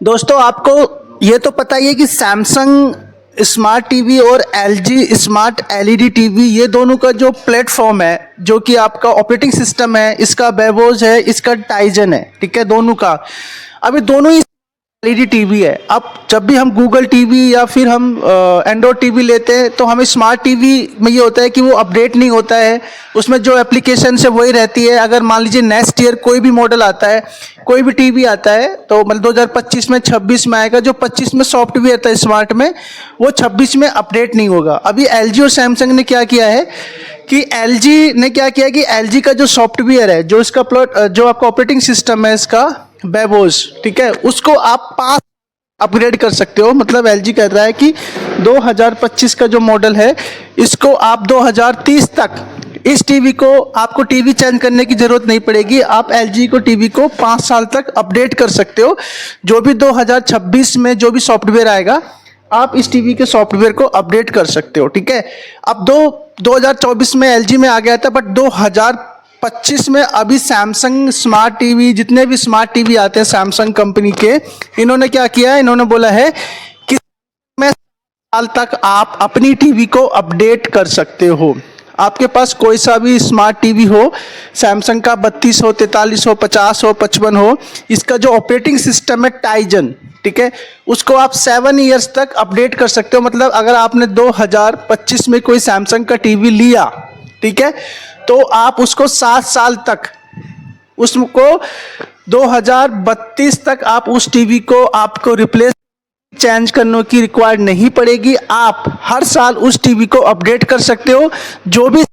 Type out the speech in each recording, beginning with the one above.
दोस्तों आपको ये तो पता ही है कि सैमसंग स्मार्ट टीवी और एलजी स्मार्ट एलईडी टीवी ये दोनों का जो प्लेटफॉर्म है, जो कि आपका ऑपरेटिंग सिस्टम है, इसका बेवोज है, इसका टाइजन है, ठीक है। दोनों का अभी दोनों ही एलईडी टीवी है। अब जब भी हम गूगल टीवी या फिर हम एंड्रॉयड टीवी लेते हैं तो हमें स्मार्ट टीवी में ये होता है कि वो अपडेट नहीं होता है, उसमें जो एप्लीकेशन है वही रहती है। अगर मान लीजिए नेक्स्ट ईयर कोई भी मॉडल आता है, कोई भी टीवी आता है, तो मतलब 2025 में 26 में आएगा, जो 25 में सॉफ्टवेयर था स्मार्ट में वो 26 में अपडेट नहीं होगा। अभी एलजी और सैमसंग ने क्या किया है कि एलजी ने क्या किया कि एलजी का जो सॉफ्टवेयर है, जो इसका जो आपका ऑपरेटिंग सिस्टम है इसका बेबोज, ठीक है, उसको आप 5 अपग्रेड कर सकते हो। मतलब एलजी कह रहा है कि 2025 का जो मॉडल है इसको आप 2030 तक इस टीवी को आपको टीवी चेंज करने की जरूरत नहीं पड़ेगी। आप एलजी को टीवी को 5 साल तक अपडेट कर सकते हो। जो भी 2026 में जो भी सॉफ्टवेयर आएगा आप इस टीवी के सॉफ्टवेयर को अपडेट कर सकते हो, ठीक है। अब 2024 में एलजी में आ गया था, बट 2025 में अभी सैमसंग स्मार्ट टीवी, जितने भी स्मार्ट टीवी आते हैं सैमसंग कंपनी के, इन्होंने क्या किया है, इन्होंने बोला है कि में साल तक आप अपनी टीवी को अपडेट कर सकते हो। आपके पास कोई सा भी स्मार्ट टीवी हो, सैमसंग का 32 हो, 43 हो, 50 हो, 55 हो, इसका जो ऑपरेटिंग सिस्टम है टाइजन, ठीक है, उसको आप 7 ईयर्स तक अपडेट कर सकते हो। मतलब अगर आपने 2025 में कोई सैमसंग का टीवी लिया, ठीक है, तो आप उसको 7 साल तक, उसको 2032 तक आप उस टीवी को आपको रिप्लेस चेंज करने की रिक्वायर्ड नहीं पड़ेगी। आप हर साल उस टीवी को अपडेट कर सकते हो। जो भी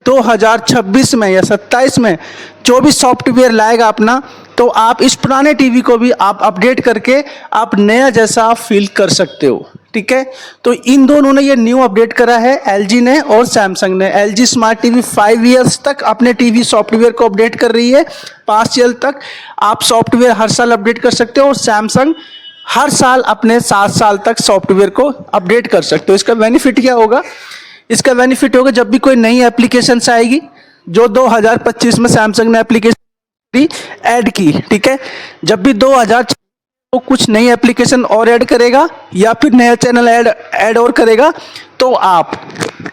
2026 में या 27 में जो भी सॉफ्टवेयर लाएगा अपना, तो आप इस पुराने टीवी को भी आप अपडेट करके आप नया जैसा फील कर सकते हो, ठीक है। तो इन दोनों ने ये न्यू अपडेट करा है, एलजी ने और सैमसंग ने। एलजी स्मार्ट टीवी 5 ईयर्स तक अपने टीवी सॉफ्टवेयर को अपडेट कर रही है, 5 ईयर तक आप सॉफ्टवेयर हर साल अपडेट कर सकते हो, और सैमसंग हर साल अपने 7 साल तक सॉफ्टवेयर को अपडेट कर सकते हो। इसका बेनिफिट क्या होगा? इसका बेनिफिट होगा जब भी कोई नई एप्लीकेशन आएगी, जो 2025 में सैमसंग ने एप्लीकेशन ऐड की, ठीक है, जब भी 2000 को कुछ नई एप्लीकेशन और ऐड करेगा या फिर नया चैनल ऐड और करेगा, तो आप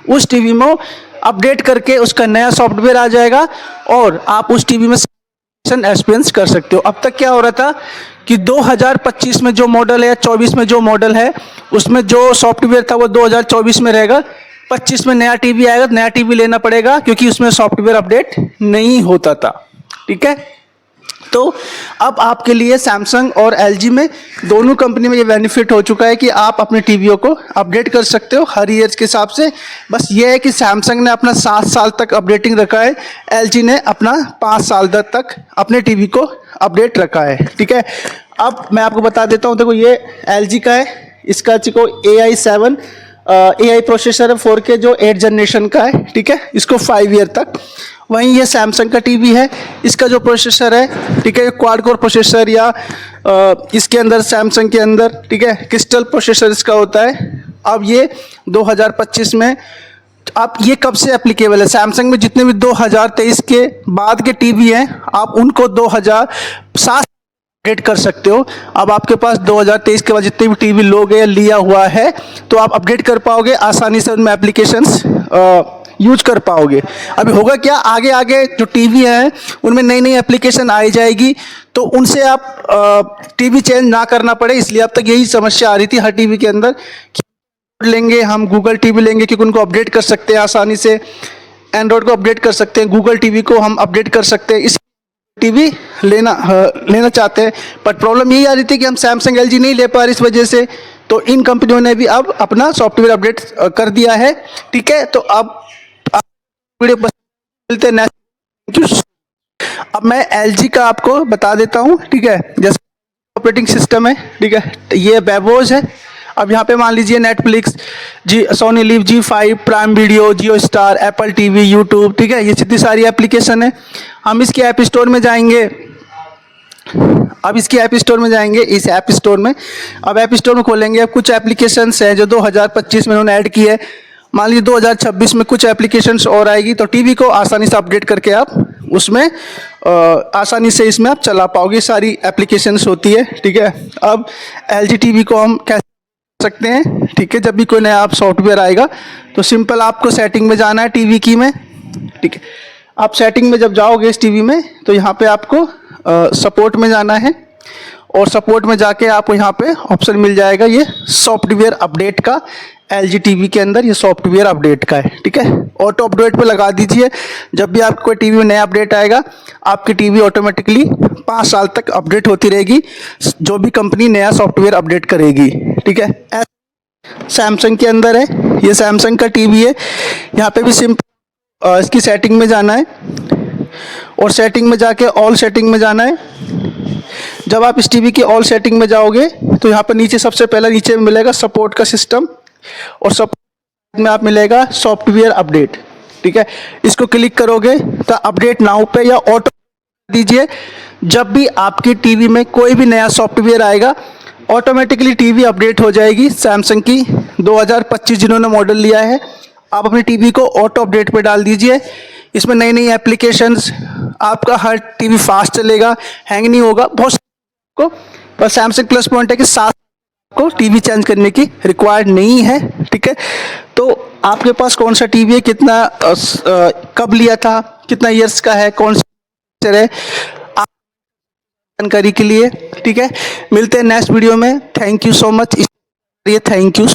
उस टीवी में अपडेट करके उसका नया सॉफ्टवेयर आ जाएगा और आप उस टीवी में एक्सपीरियंस कर सकते हो। अब तक क्या हो रहा था कि 2025 में जो मॉडल है, 24 में जो मॉडल है, उसमें जो सॉफ्टवेयर था वो 2024 में रहेगा, 25 में नया टीवी आएगा, नया टीवी लेना पड़ेगा, क्योंकि उसमें सॉफ्टवेयर अपडेट नहीं होता था, ठीक है। तो अब आपके लिए सैमसंग और एलजी में दोनों कंपनी में ये बेनिफिट हो चुका है कि आप अपने टीवीओ को अपडेट कर सकते हो हर ईयर के हिसाब से। बस ये है कि सैमसंग ने अपना 7 साल तक अपडेटिंग रखा है, एलजी ने अपना 5 साल तक अपने टीवी को अपडेट रखा है, ठीक है। अब मैं आपको बता देता हूँ, देखो ये एलजी का है, इसका चिको AI7 AI प्रोसेसर है 4K, जो 8 जनरेशन का है, ठीक है, इसको 5 ईयर तक। वहीं ये सैमसंग का टीवी है, इसका जो प्रोसेसर है, ठीक है, क्वाड कोर प्रोसेसर या इसके अंदर सैमसंग के अंदर, ठीक है, क्रिस्टल प्रोसेसर इसका होता है। अब ये 2025 में, आप ये कब से एप्लीकेबल है? सैमसंग में जितने भी 2023 के बाद के टीवी हैं, आप उनको 2007 अपडेट कर सकते हो। अब आपके पास 2023 के बाद जितने भी टीवी लोगे या लिया हुआ है, तो आप अपडेट कर पाओगे आसानी से, उनमें एप्लीकेशंस यूज कर पाओगे। अभी होगा क्या, आगे आगे जो टीवी हैं उनमें नई नई एप्लीकेशन आई जाएगी, तो उनसे आप टीवी चेंज ना करना पड़े, इसलिए अब तक यही समस्या आ रही थी हर टीवी के अंदर कि लेंगे हम गूगल टीवी लेंगे क्योंकि उनको अपडेट कर सकते हैं आसानी से, एंड्रॉयड को अपडेट कर सकते हैं, गूगल टीवी को हम अपडेट कर सकते हैं, इस टीवी लेना चाहते हैं। बट प्रॉब्लम यही आ रही थी कि हम सैमसंग एलजी नहीं ले पा रहे, इस वजह से तो इन कंपनियों ने भी अब अपना सॉफ्टवेयर अपडेट कर दिया है, ठीक है। तो अब वीडियो मिलते हैं नेक्स्ट। अब मैं एलजी का आपको बता देता हूँ, ठीक है, जैसे ऑपरेटिंग सिस्टम है, ठीक है, ये बेबोज है। अब यहाँ पे मान लीजिए Netflix, Sony Liv, G5, Prime Video, Jio Star, Apple TV, YouTube, ठीक है, ये जितनी सारी एप्लीकेशन है। हम इसके ऐप स्टोर में जाएंगे, अब इसके ऐप स्टोर में जाएंगे, इस ऐप स्टोर में, अब ऐप स्टोर में खोलेंगे, अब कुछ एप्लीकेशंस हैं जो 2025 में उन्होंने ऐड की है। मान लीजिए 2026 में कुछ एप्लीकेशंस और आएगी तो टीवी को आसानी से अपडेट करके आप उसमें आसानी से इसमें आप चला पाओगे। सारी एप्लीकेशंस होती है, ठीक है। अब LG टीवी को हम कैसे सकते हैं, ठीक है। जब भी कोई नया आप सॉफ्टवेयर आएगा तो सिंपल आपको सेटिंग में जाना है टीवी की में, ठीक है। आप सेटिंग में जब जाओगे इस टीवी में तो यहाँ पे आपको सपोर्ट में जाना है और सपोर्ट में जाके आपको यहाँ पे ऑप्शन मिल जाएगा ये सॉफ्टवेयर अपडेट का। LG टीवी के अंदर ये सॉफ्टवेयर अपडेट का है, ठीक है। ऑटो अपडेट पे लगा दीजिए। जब भी आपको कोई टीवी में नया अपडेट आएगा आपकी टीवी ऑटोमेटिकली 5 साल तक अपडेट होती रहेगी, जो भी कंपनी नया सॉफ्टवेयर अपडेट करेगी, ठीक है। सैमसंग के अंदर है, ये सैमसंग का टीवी है। यहाँ पे भी सिंपल इसकी सेटिंग में जाना है और सेटिंग में जाके ऑल सेटिंग में जाना है। जब आप इस टीवी की ऑल सेटिंग में जाओगे तो यहाँ पर नीचे सबसे पहला नीचे मिलेगा सपोर्ट का सिस्टम और सपोर्ट में आप मिलेगा सॉफ्टवेयर अपडेट, ठीक है। इसको क्लिक करोगे तो अपडेट नाउ पे या ऑटो दीजिए। जब भी आपकी टीवी में कोई भी नया सॉफ्टवेयर आएगा ऑटोमेटिकली टीवी अपडेट हो जाएगी। सैमसंग की 2025 जिन्होंने मॉडल लिया है आप अपनी टीवी को ऑटो अपडेट पे डाल दीजिए। इसमें नई नई एप्लीकेशंस, आपका हर टीवी फास्ट चलेगा, हैंग नहीं होगा बहुत को। पर सैमसंग प्लस पॉइंट है कि साथ को टीवी चेंज करने की रिक्वायर्ड नहीं है, ठीक है। तो आपके पास कौन सा टीवी है, कितना कब लिया था, कितना ईयर्स का है, कौन सा है, जानकारी के लिए, ठीक है। मिलते हैं नेक्स्ट वीडियो में। Thank you so much. Thank you.